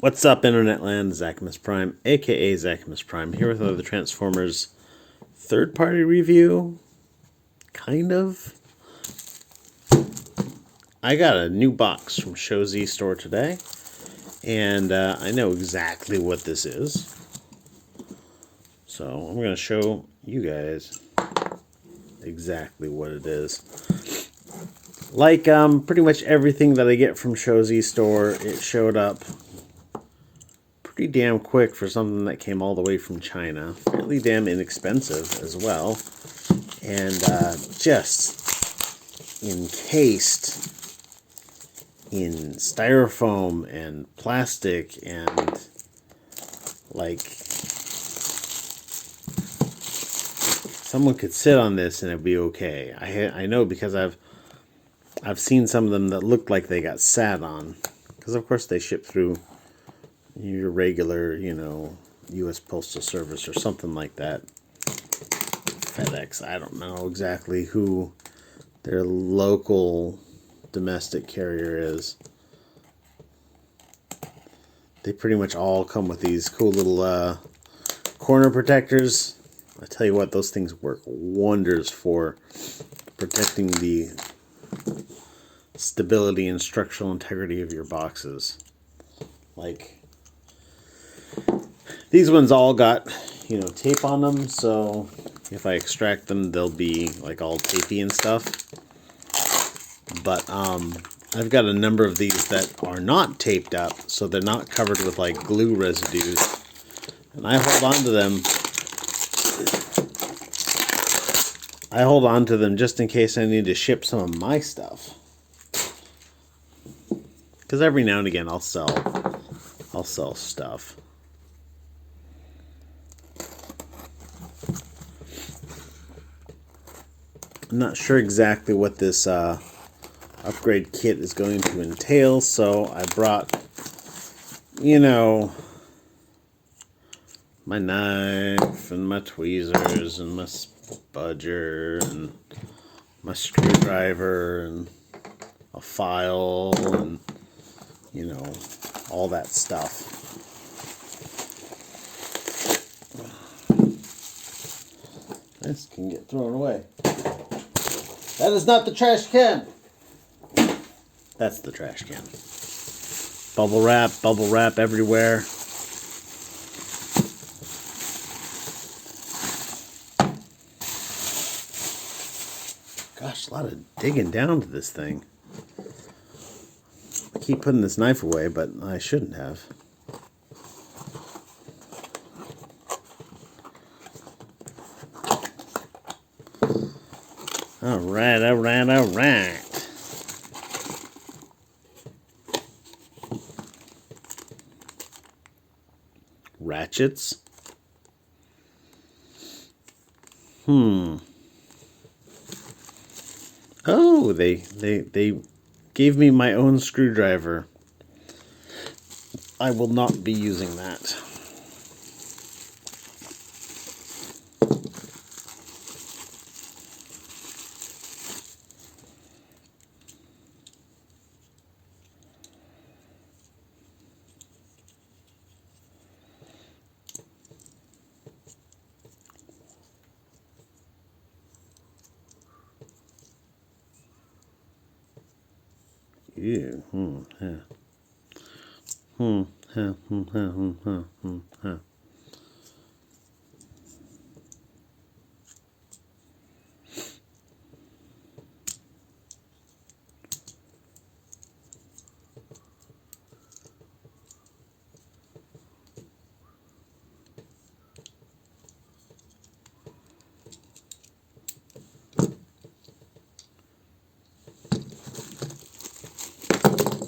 What's up, Internet Land? Zachamus Prime, aka Zachamus Prime, here with another Transformers third-party review. Kind of. I got a new box from ShowZ Store today, and I know exactly what this is. So I'm going to show you guys exactly what it is. Like pretty much everything that I get from ShowZ Store, it showed up pretty damn quick for something that came all the way from China. Fairly damn inexpensive as well. And just encased in styrofoam and plastic and like someone could sit on this and it'd be okay. I know because I've seen some of them that looked like they got sat on, because of course they ship through your regular, U.S. Postal Service or something like that. FedEx, I don't know exactly who their local domestic carrier is. They pretty much all come with these cool little corner protectors. I tell you what, those things work wonders for protecting the stability and structural integrity of your boxes. Like, these ones all got, tape on them, so if I extract them, they'll be like all tapey and stuff. But I've got a number of these that are not taped up, so they're not covered with like glue residues. And I hold on to them. I hold on to them just in case I need to ship some of my stuff. Because every now and again I'll sell stuff. I'm not sure exactly what this upgrade kit is going to entail, so I brought, my knife and my tweezers and my spudger and my screwdriver and a file and, all that stuff. This can get thrown away. That is not the trash can. That's the trash can. Bubble wrap everywhere. Gosh, a lot of digging down to this thing. I keep putting this knife away, but I shouldn't have. Alright. Ratchets. Oh, they gave me my own screwdriver. I will not be using that. Ew.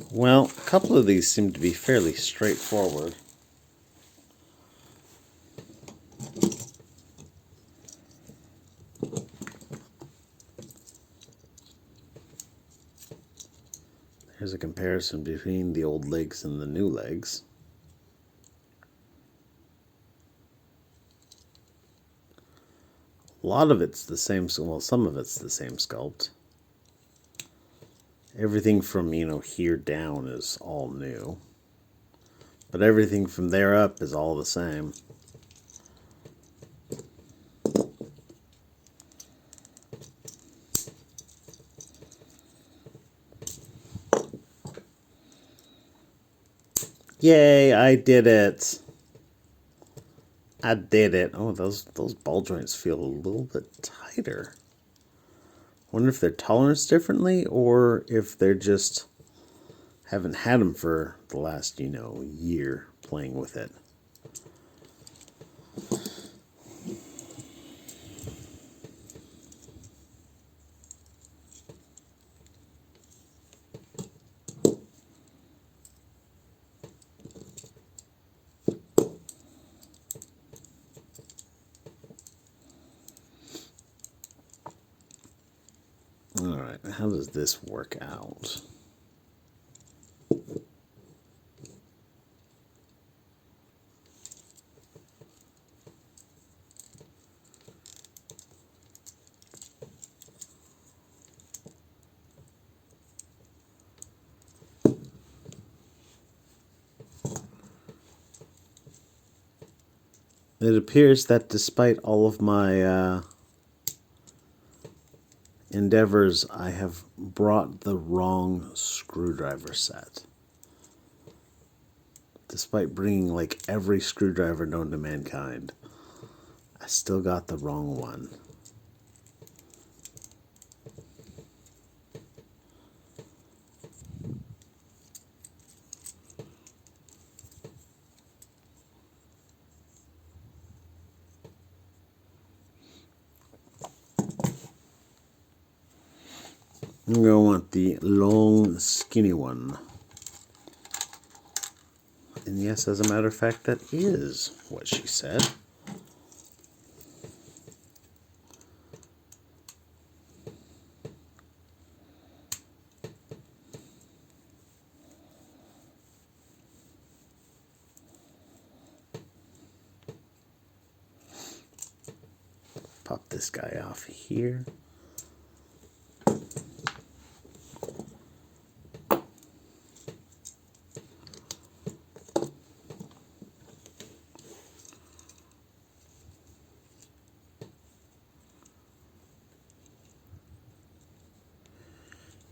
Well, a couple of these seem to be fairly straightforward. Here's a comparison between the old legs and the new legs. A lot of it's the same, well, some of it's the same sculpt. Everything from, here down is all new. But everything from there up is all the same. Yay, I did it. I did it. Oh, those ball joints feel a little bit tighter. Wonder if they're toleranced differently or if they're just haven't had them for the last, year playing with it. Alright, how does this work out? It appears that despite all of my endeavors, I have brought the wrong screwdriver set. Despite bringing like every screwdriver known to mankind, I still got the wrong one. I'm going to want the long, skinny one. And yes, as a matter of fact, that is what she said. Pop this guy off here.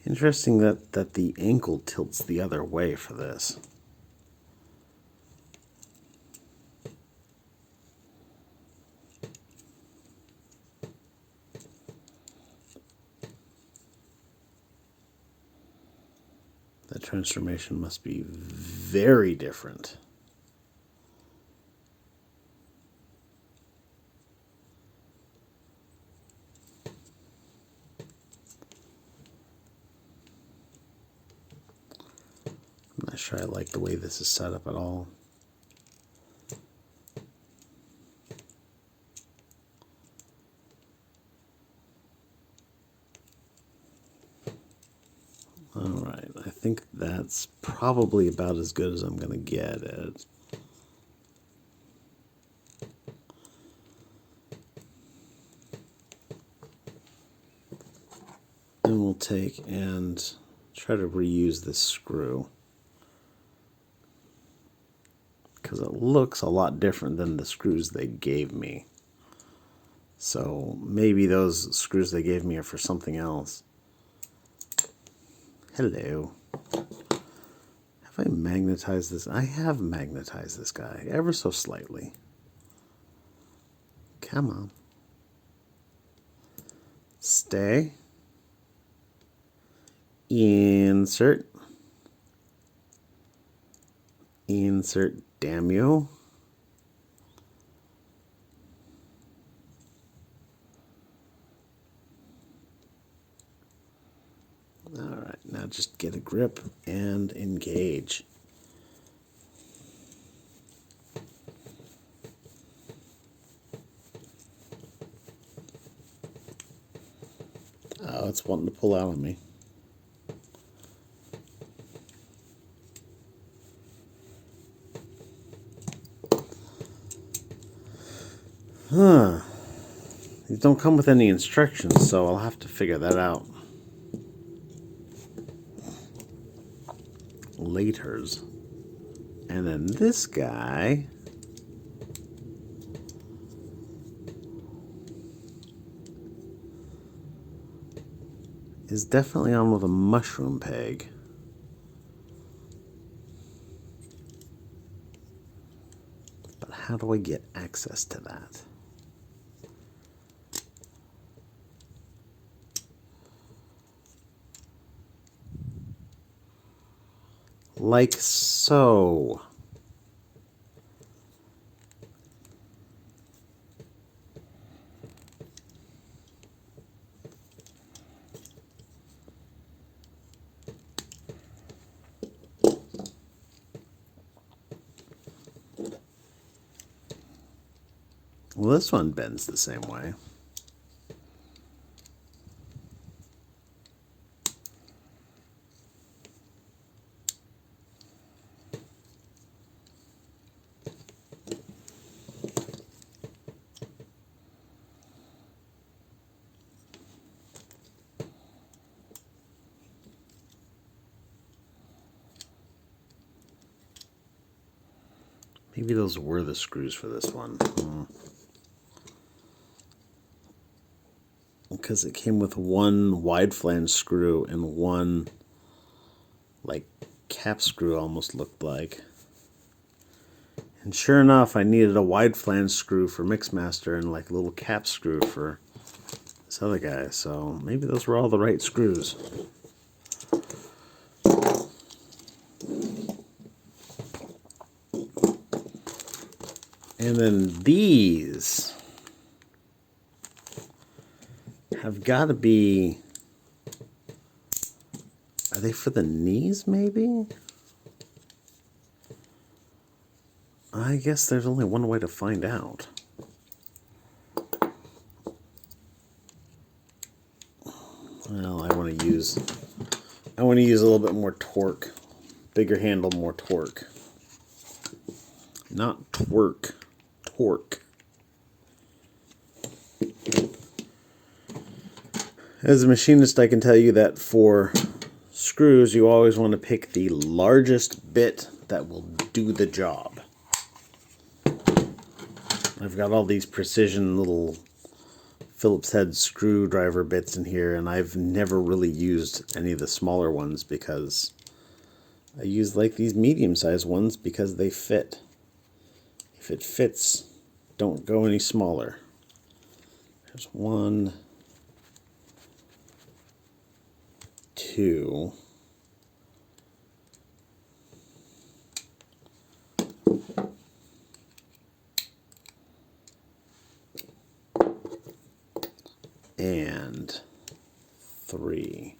Interesting that the ankle tilts the other way for this. That transformation must be very different. I'm not sure I like the way this is set up at all. Alright, I think that's probably about as good as I'm going to get it. And we'll take and try to reuse this screw, because it looks a lot different than the screws they gave me. So maybe those screws they gave me are for something else. Hello. Have I magnetized this? I have magnetized this guy ever so slightly. Come on. Stay. Insert. Insert, damn you. Alright, now just get a grip and engage. Oh, it's wanting to pull out on me. These don't come with any instructions, so I'll have to figure that out laters And then this guy is definitely on with a mushroom peg. But how do I get access to that? Like so. Well, this one bends the same way. Maybe those were the screws for this one. Because it came with one wide flange screw and one, like, cap screw almost looked like. And sure enough, I needed a wide flange screw for Mixmaster and like a little cap screw for this other guy. So maybe those were all the right screws. And then these have got to be, are they for the knees maybe? I guess there's only one way to find out. Well, I want to use a little bit more torque. Bigger handle, more torque. Not twerk, torque. As a machinist, I can tell you that for screws, you always want to pick the largest bit that will do the job. I've got all these precision little Phillips head screwdriver bits in here, and I've never really used any of the smaller ones because I use like these medium-sized ones because they fit. If it fits, don't go any smaller. There's 1, 2. And 3.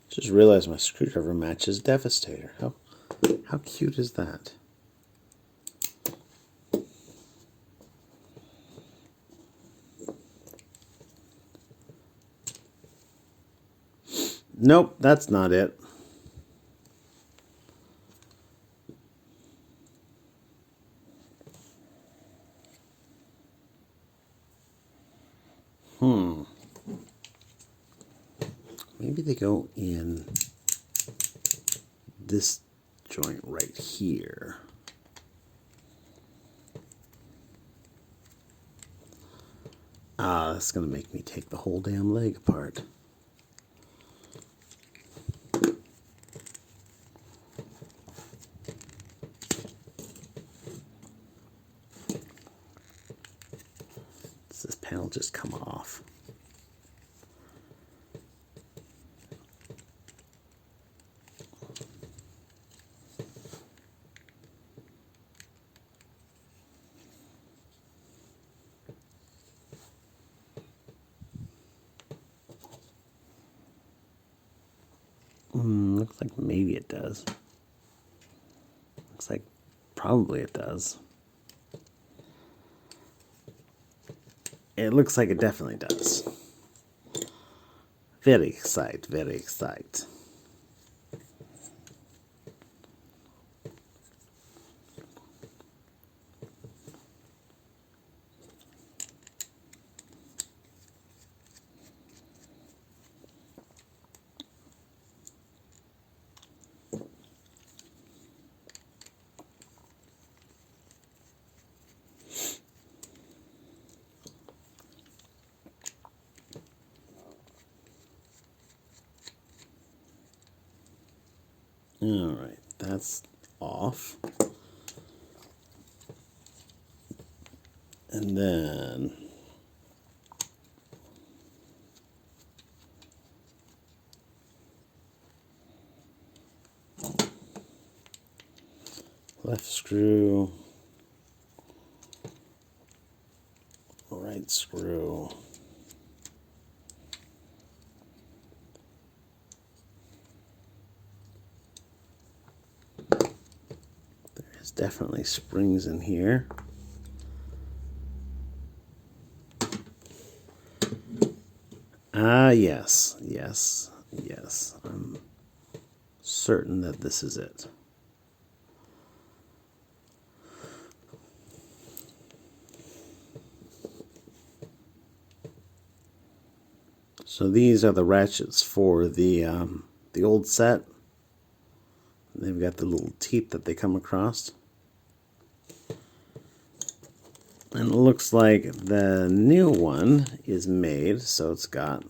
Just realized my screwdriver matches Devastator. How cute is that? Nope, that's not it. Maybe they go in this joint right here. Ah, that's going to make me take the whole damn leg apart. Does this panel just come off? Looks like maybe it does. Looks like probably it does. It looks like it definitely does. Very excited, very excited. Alright, that's off. And then left screw, right screw. There's definitely springs in here. Ah, yes, yes, yes. I'm certain that this is it. So these are the ratchets for the old set. They've got the little teeth that they come across. And it looks like the new one is made so it's got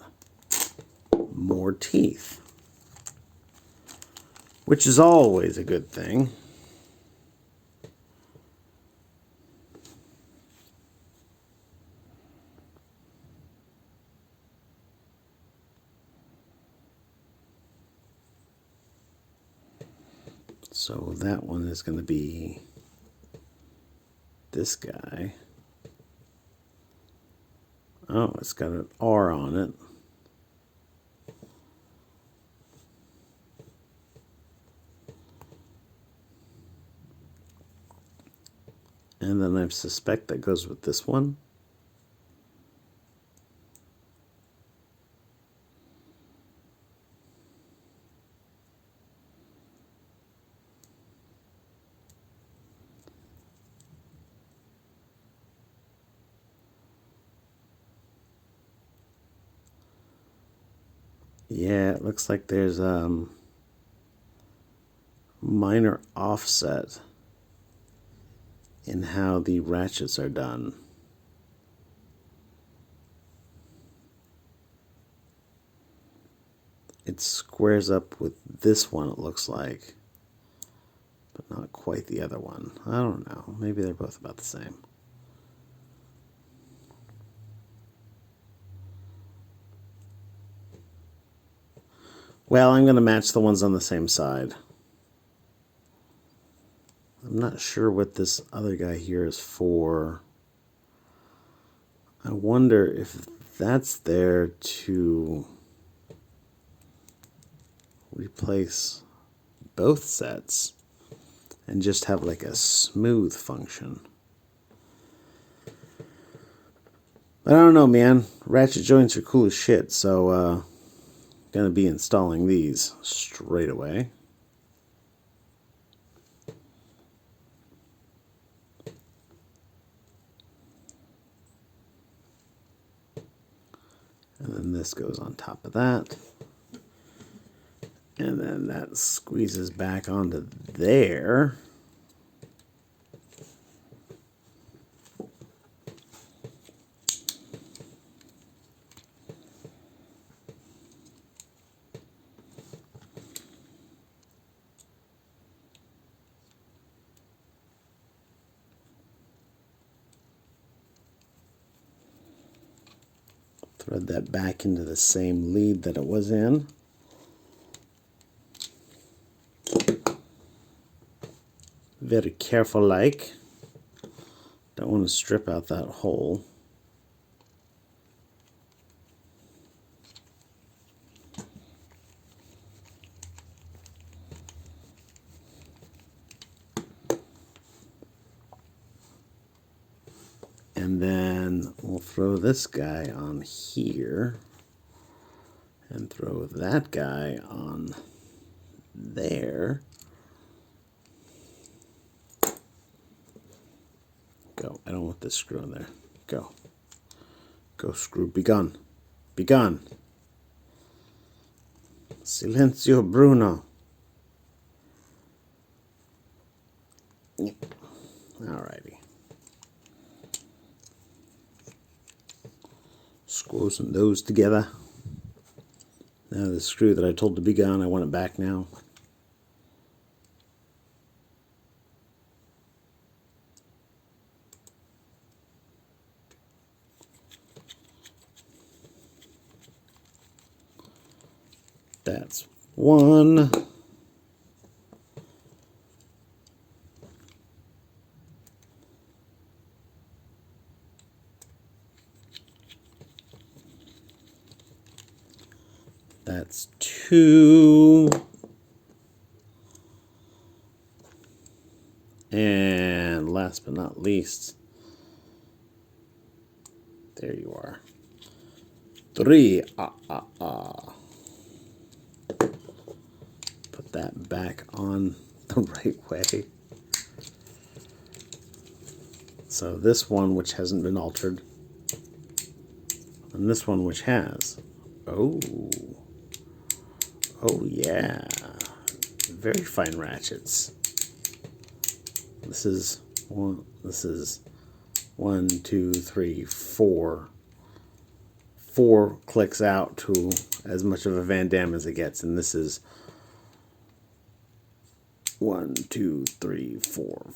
more teeth, which is always a good thing. So that one is going to be this guy. Oh, it's got an R on it. And then I suspect that goes with this one. Yeah, it looks like there's minor offset in how the ratchets are done. It squares up with this one, it looks like, but not quite the other one. I don't know. Maybe they're both about the same. Well, I'm going to match the ones on the same side. I'm not sure what this other guy here is for. I wonder if that's there to replace both sets and just have like a smooth function. But I don't know, man. Ratchet joints are cool as shit, so gonna be installing these straight away. And then this goes on top of that. And then that squeezes back onto there. Thread that back into the same lead that it was in. Very careful like. Don't want to strip out that hole. And then we'll throw this guy on here and throw that guy on there. Go. I don't want this screw in there. Go. Go, screw. Be gone. Be gone. Silenzio, Bruno. Alrighty. Squoozing those together. Now the screw that I told to be gone, I want it back now. That's one. That's two. And last but not least, there you are. Three. Put that back on the right way. So this one, which hasn't been altered, and this one, which has. Oh yeah. Very fine ratchets. This is one, 2, 3, 4. 4 clicks out to as much of a Van Damme as it gets, and this is 1, 2, 3, 4,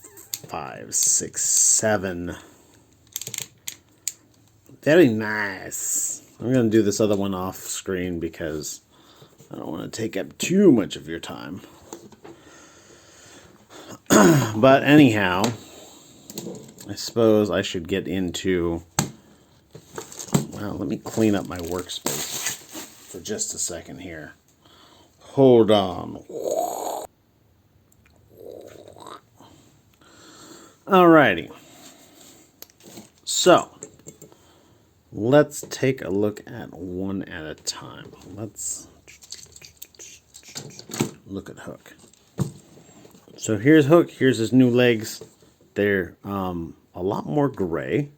5, 6, 7. Very nice. I'm going to do this other one off screen because I don't want to take up too much of your time. But anyhow, I suppose I should get into... Well, let me clean up my workspace for just a second here. Hold on. Alrighty. So, let's take a look at one at a time. Let's look at Hook. So here's Hook. Here's his new legs. They're a lot more gray,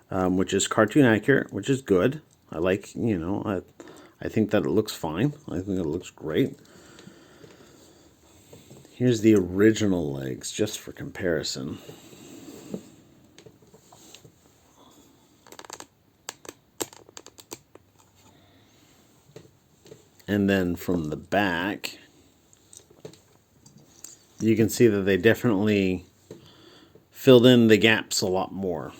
which is cartoon accurate, which is good. I like, you know, I think that it looks fine. I think it looks great. Here's the original legs, just for comparison. And then from the back, you can see that they definitely filled in the gaps a lot more.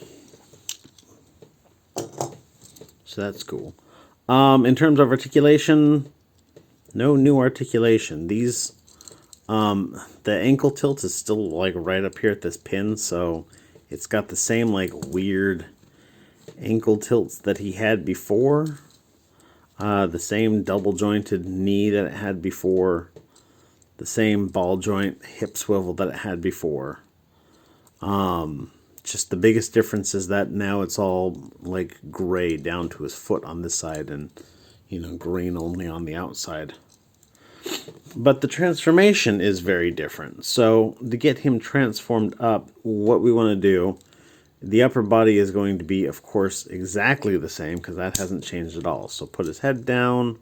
So that's cool. In terms of articulation, no new articulation. These, the ankle tilt is still like right up here at this pin, so it's got the same like weird ankle tilts that he had before. The same double jointed knee that it had before. The same ball joint hip swivel that it had before. Just the biggest difference is that now it's all like gray down to his foot on this side and, you know, green only on the outside. But the transformation is very different. So to get him transformed up, what we want to do, the upper body is going to be, of course, exactly the same because that hasn't changed at all. So put his head down,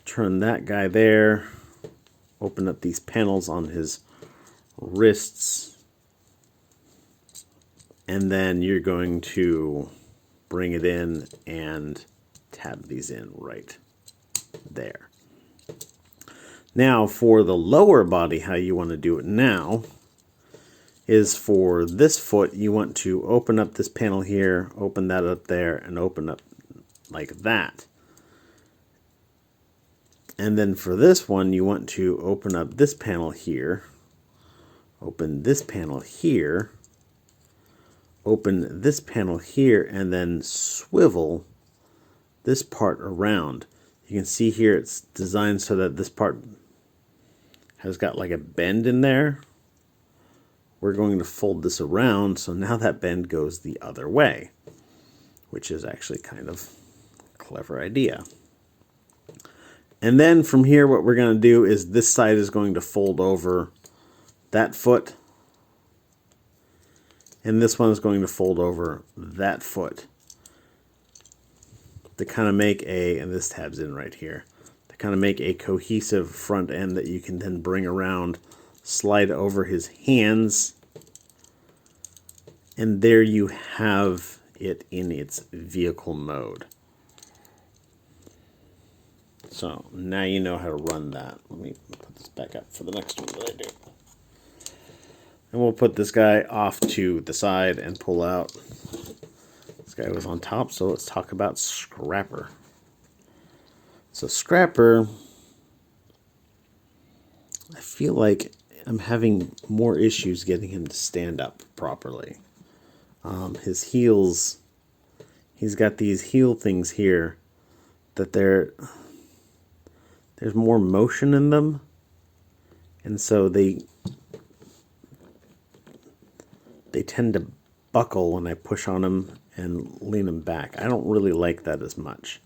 turn that guy there, open up these panels on his wrists, and then you're going to bring it in and tab these in right there. Now for the lower body, how you want to do it now is for this foot, you want to open up this panel here, open that up there, and open up like that. And then for this one, you want to open up this panel here, open this panel here, open this panel here, and then swivel this part around. You can see here it's designed so that this part has got like a bend in there. We're going to fold this around, so now that bend goes the other way, which is actually kind of a clever idea. And then from here, what we're going to do is this side is going to fold over that foot, and this one is going to fold over that foot to kind of make a, and this tabs in right here, to kind of make a cohesive front end that you can then bring around, slide over his hands, and there you have it in its vehicle mode. So now you know how to run that. Let me put this back up for the next one that I do. And we'll put this guy off to the side and pull out. This guy was on top, so let's talk about Scrapper. So Scrapper, I feel like I'm having more issues getting him to stand up properly. His heels, he's got these heel things here that there's more motion in them, and so they tend to buckle when I push on them and lean them back. I don't really like that as much.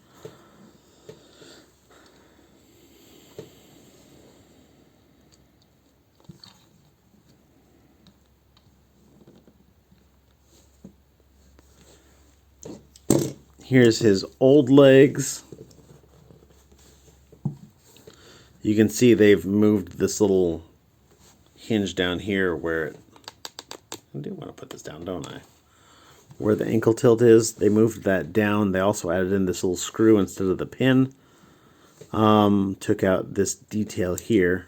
Here's his old legs. You can see they've moved this little hinge down here where I do want to put this down, don't I? Where the ankle tilt is, they moved that down. They also added in this little screw instead of the pin. Took out this detail here.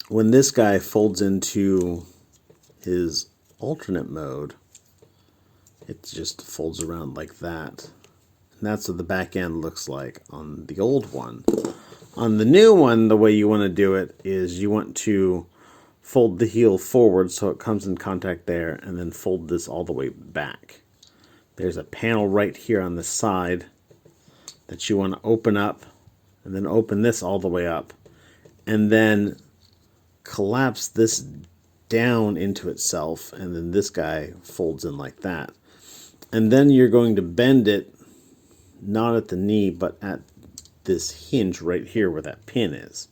When this guy folds into his alternate mode, it just folds around like that. And that's what the back end looks like on the old one. On the new one, the way you want to do it is you want to fold the heel forward so it comes in contact there, and then fold this all the way back. There's a panel right here on the side that you want to open up, and then open this all the way up, and then collapse this down into itself, and then this guy folds in like that. And then you're going to bend it not at the knee, but at this hinge right here where that pin is.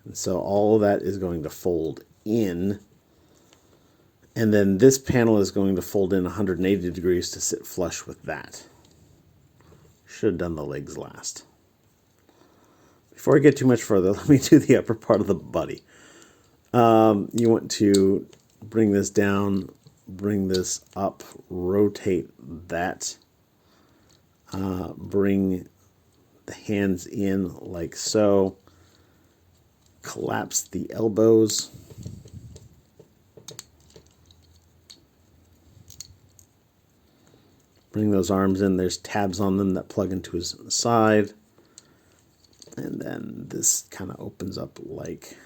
And so all of that is going to fold in, and then this panel is going to fold in 180 degrees to sit flush with that. Should have done the legs last. Before I get too much further, let me do the upper part of the body. You want to bring this down, bring this up, rotate that, bring the hands in like so, collapse the elbows, bring those arms in. There's tabs on them that plug into his side, and then this kind of opens up like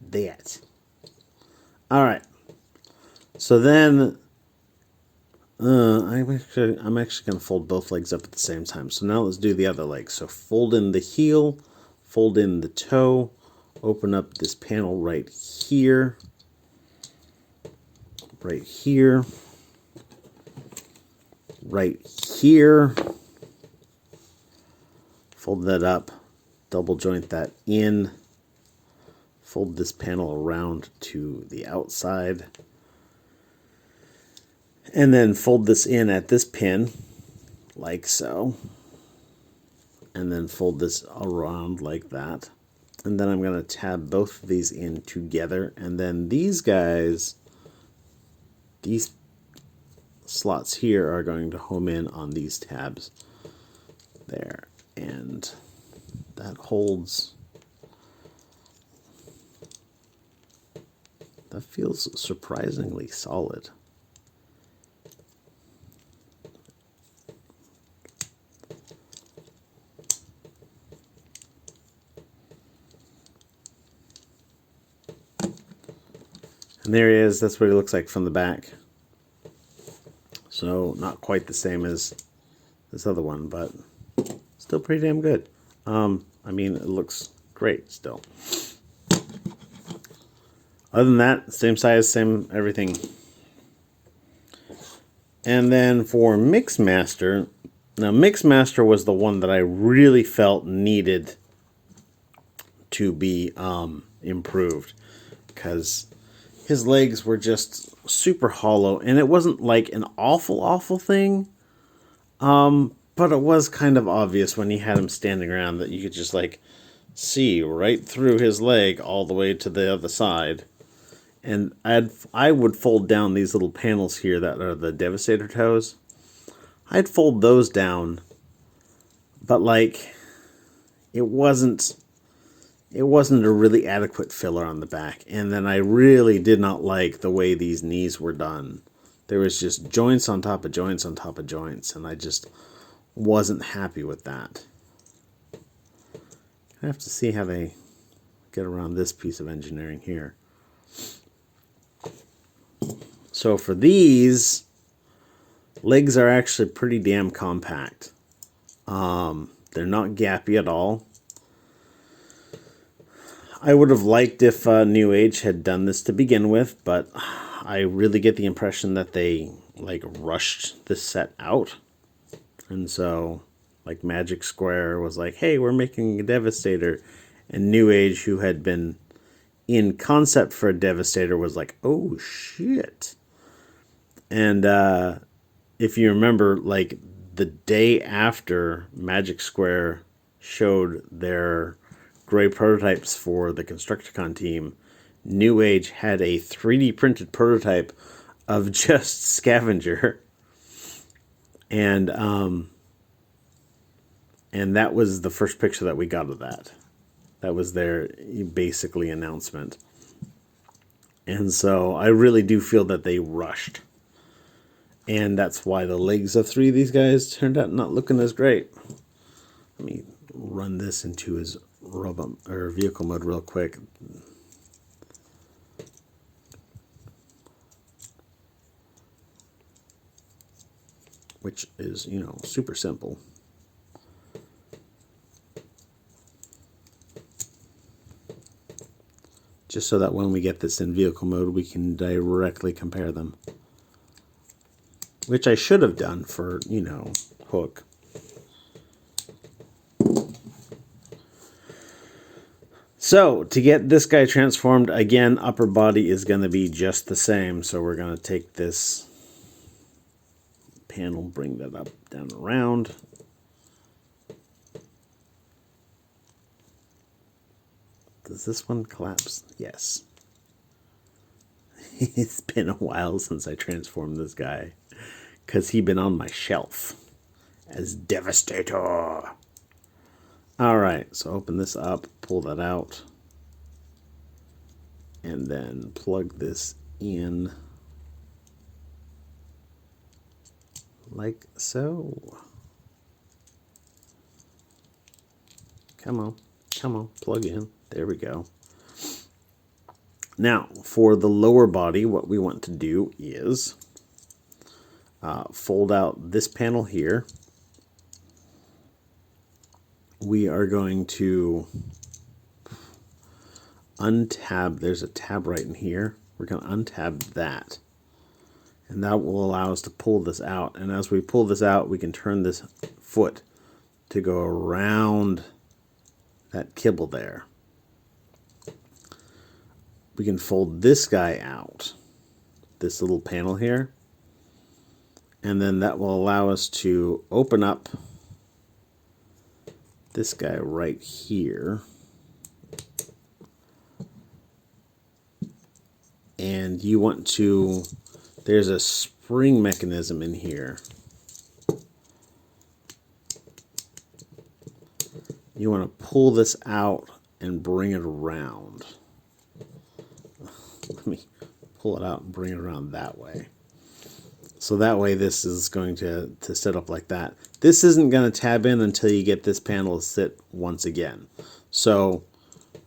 that. All right, so then I'm actually going to fold both legs up at the same time. So now let's do the other leg. So fold in the heel, fold in the toe, open up this panel right here, right here, right here, fold that up, double joint that in, fold this panel around to the outside, and then fold this in at this pin like so, and then fold this around like that. And then I'm going to tab both of these in together, and then these guys, these slots here are going to home in on these tabs there, and that holds. That feels surprisingly solid. And there he is. That's what he looks like from the back. So not quite the same as this other one, but still pretty damn good. I mean, it looks great still. Other than that, same size, same everything. And then for Mixmaster, now Mixmaster was the one that I really felt needed to be improved, because his legs were just super hollow, and it wasn't like an awful thing, but it was kind of obvious when he had him standing around that you could just like see right through his leg all the way to the other side. And I would fold down these little panels here that are the Devastator toes. I'd fold those down, but like it wasn't a really adequate filler on the back. And then I really did not like the way these knees were done. There was just joints on top of joints on top of joints, and I just wasn't happy with that. I have to see how they get around this piece of engineering here. So for these, legs are actually pretty damn compact. They're not gappy at all. I would have liked if Newage had done this to begin with, but I really get the impression that they like rushed this set out. And so like Magic Square was like, hey, we're making a Devastator. And Newage, who had been in concept for a Devastator, was like, oh shit. And if you remember, like the day after Magic Square showed their gray prototypes for the Constructicon team, Newage had a 3D printed prototype of just Scavenger. And that was the first picture that we got of that. That was their basically announcement. And so I really do feel that they rushed. And that's why the legs of 3 of these guys turned out not looking as great. Let me run this into his robot or vehicle mode real quick. Which is, you know, super simple. Just so that when we get this in vehicle mode, we can directly compare them. Which I should have done for, you know, Hook. So, to get this guy transformed, again, upper body is going to be just the same. So we're going to take this panel, bring that up, down, around. Does this one collapse? Yes. It's been a while since I transformed this guy, because he'd been on my shelf as Devastator. Alright, so open this up, pull that out, and then plug this in like so. Come on, plug in. There we go. Now, for the lower body, what we want to do is fold out this panel here. We are going to untab, there's a tab right in here. We're going to untab that. And that will allow us to pull this out. And as we pull this out, we can turn this foot to go around that kibble there. We can fold this guy out, this little panel here, and then that will allow us to open up this guy right here, and you want to, there's a spring mechanism in here. You want to pull this out and bring it around. Let me pull it out and bring it around that way. So that way this is going to sit up like that. This isn't going to tab in until you get this panel to sit once again. So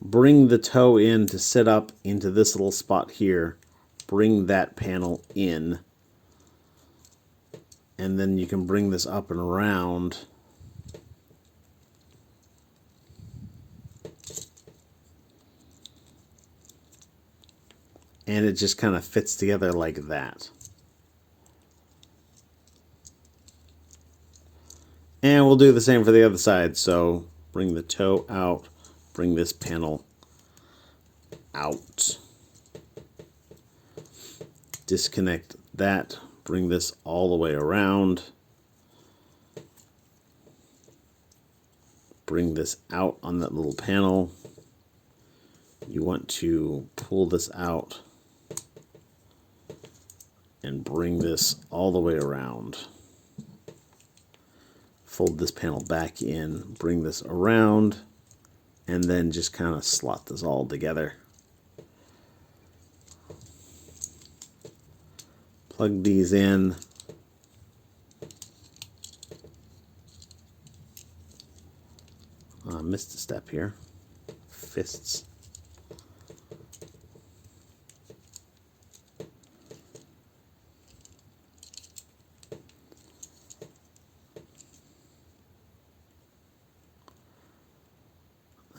bring the toe in to sit up into this little spot here. Bring that panel in. And then you can bring this up and around. And it just kind of fits together like that. And we'll do the same for the other side. So bring the toe out, bring this panel out. Disconnect that, bring this all the way around. Bring this out on that little panel. You want to pull this out and bring this all the way around. Fold this panel back in, bring this around, and then just kind of slot this all together. Plug these in. up here. Fists.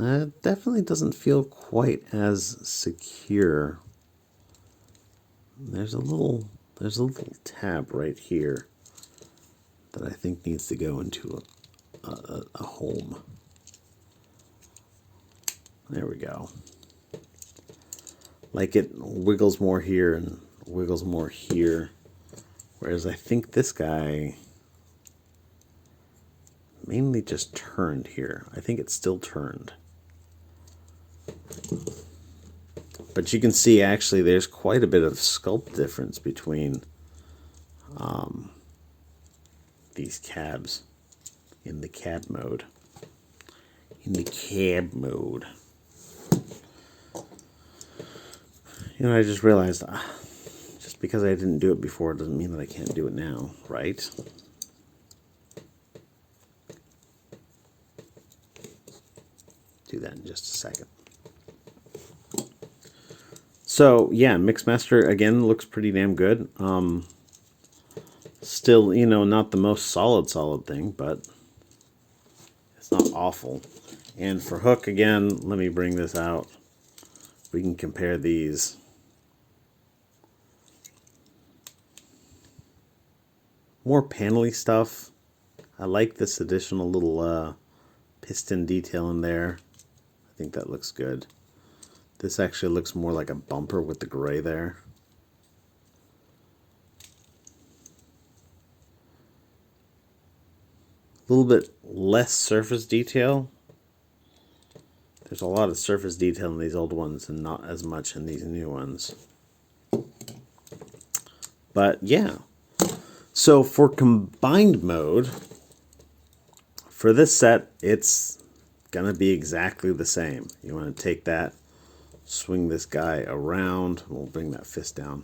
It definitely doesn't feel quite as secure. There's a little tab right here that I think needs to go into a home. There we go. Like it wiggles more here and wiggles more here. Whereas I think this guy mainly just turned here. I think it's still turned. But you can see actually there's quite a bit of sculpt difference between these cabs in the cab mode. In the cab mode. You know, I just realized just because I didn't do it before doesn't mean that I can't do it now, right? Do that in just a second. So yeah, Mixmaster again looks pretty damn good. Still, you know, not the most solid thing, but it's not awful. And for hook again, let me bring this out. We can compare these. More panely stuff. I like this additional little piston detail in there. I think that looks good. This actually looks more like a bumper with the gray there. A little bit less surface detail. There's a lot of surface detail in these old ones and not as much in these new ones. But yeah. So for combined mode, for this set, it's gonna be exactly the same. You want to take that, swing this guy around. We'll bring that fist down.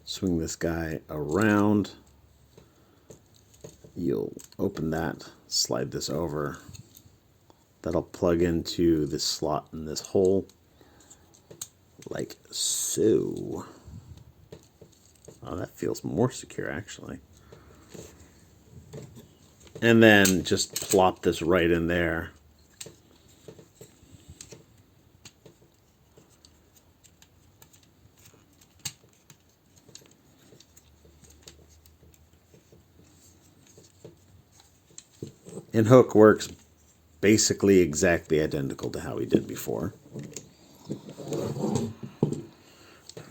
Swing this guy around. You'll open that, slide this over. That'll plug into this slot in this hole, like so. Oh, that feels more secure, actually. And then just plop this right in there. And hook works basically exactly identical to how we did before.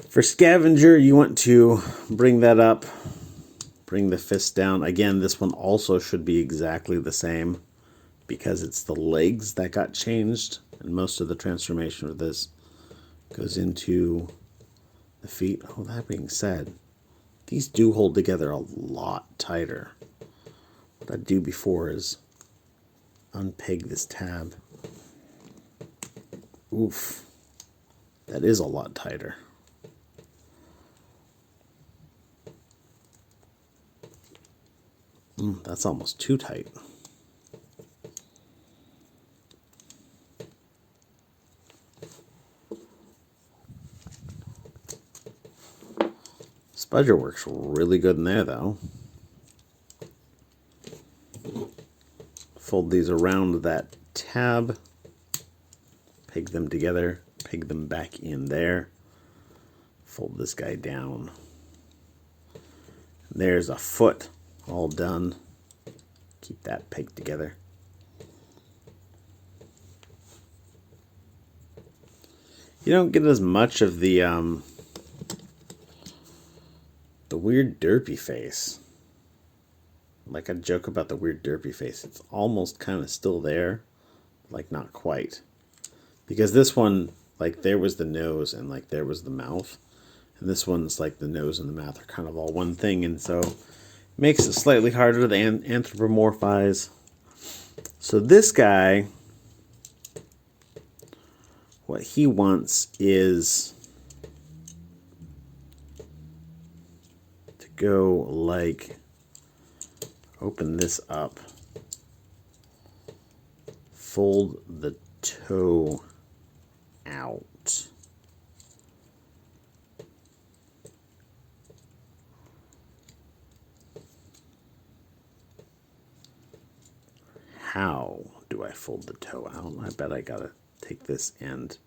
For scavenger, you want to bring that up, bring the fist down. Again, this one also should be exactly the same because it's the legs that got changed, and most of the transformation of this goes into the feet. Oh, that being said, these do hold together a lot tighter. What I do before is unpeg this tab. Oof, that is a lot tighter. That's almost too tight. Spudger works really good in there, though. Fold these around that tab, peg them together, peg them back in there, fold this guy down. There's a foot all done. Keep that pegged together. You don't get as much of the weird derpy face. Like I joke about the weird derpy face. It's almost kind of still there, like not quite. Because this one, like there was the nose and like there was the mouth. And this one's like the nose and the mouth are kind of all one thing. And so it makes it slightly harder to anthropomorphize. So this guy, what he wants is to go like, open this up fold the toe out. How do I fold the toe out? I bet I gotta take this end,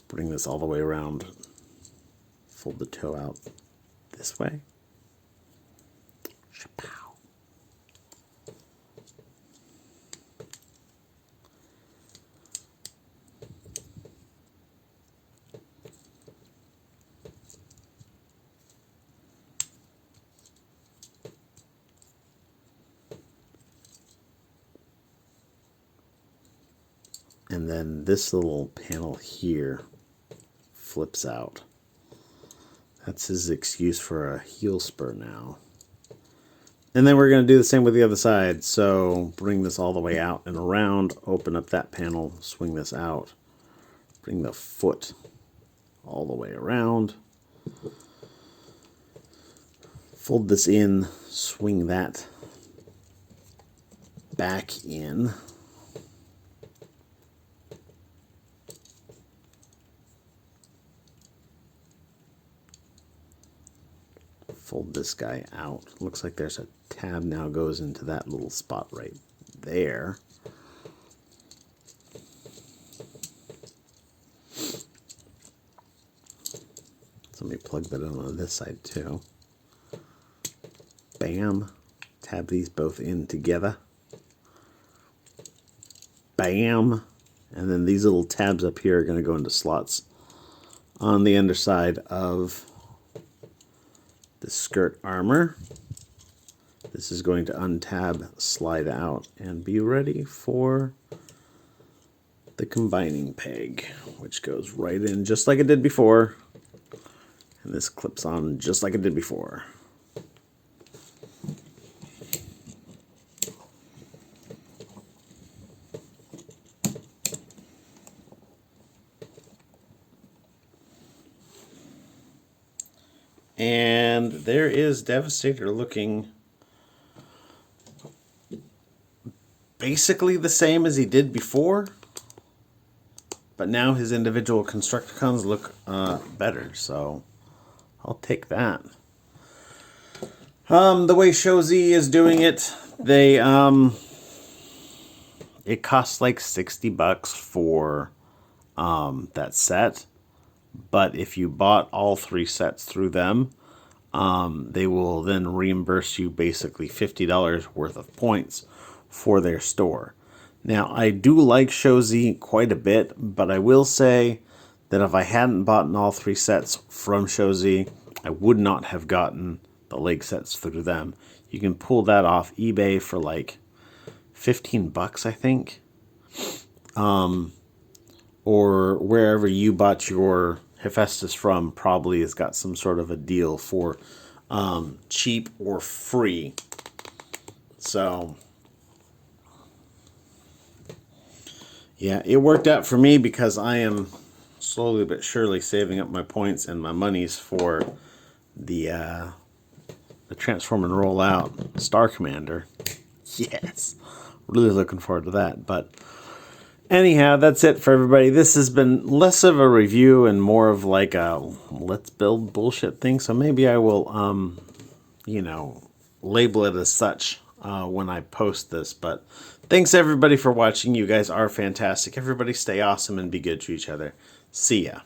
bring this all the way around, fold the toe out this way. Shapow. And then this little panel here flips out. That's his excuse for a heel spur now. And then we're going to do the same with the other side. So bring this all the way out and around, open up that panel, swing this out, bring the foot all the way around, fold this in, swing that back in. Fold this guy out. Looks like there's a tab now goes into that little spot right there. So let me plug that in on this side too. Bam. Tab these both in together. Bam. And then these little tabs up here are going to go into slots on the underside of the skirt armor. This is going to untab, slide out, and be ready for the combining peg, which goes right in just like it did before. And this clips on just like it did before. And there is Devastator looking basically the same as he did before, but now his individual Constructicons look better, so I'll take that. The way ShowZ is doing it, they it costs like $60 for that set. But if you bought all 3 sets through them, they will then reimburse you basically $50 worth of points for their store. Now, I do like ShowZ quite a bit, but I will say that if I hadn't bought all 3 sets from ShowZ, I would not have gotten the leg sets through them. You can pull that off eBay for like $15, I think. Or wherever you bought your Hephaestus from probably has got some sort of a deal for cheap or free. So, yeah, it worked out for me because I am slowly but surely saving up my points and my monies for the Transform and Roll Out Star Commander. Yes, really looking forward to that. But anyhow, that's it for everybody. This has been less of a review and more of like a let's build bullshit thing. So maybe I will, you know, label it as such when I post this. But thanks everybody for watching. You guys are fantastic. Everybody stay awesome and be good to each other. See ya.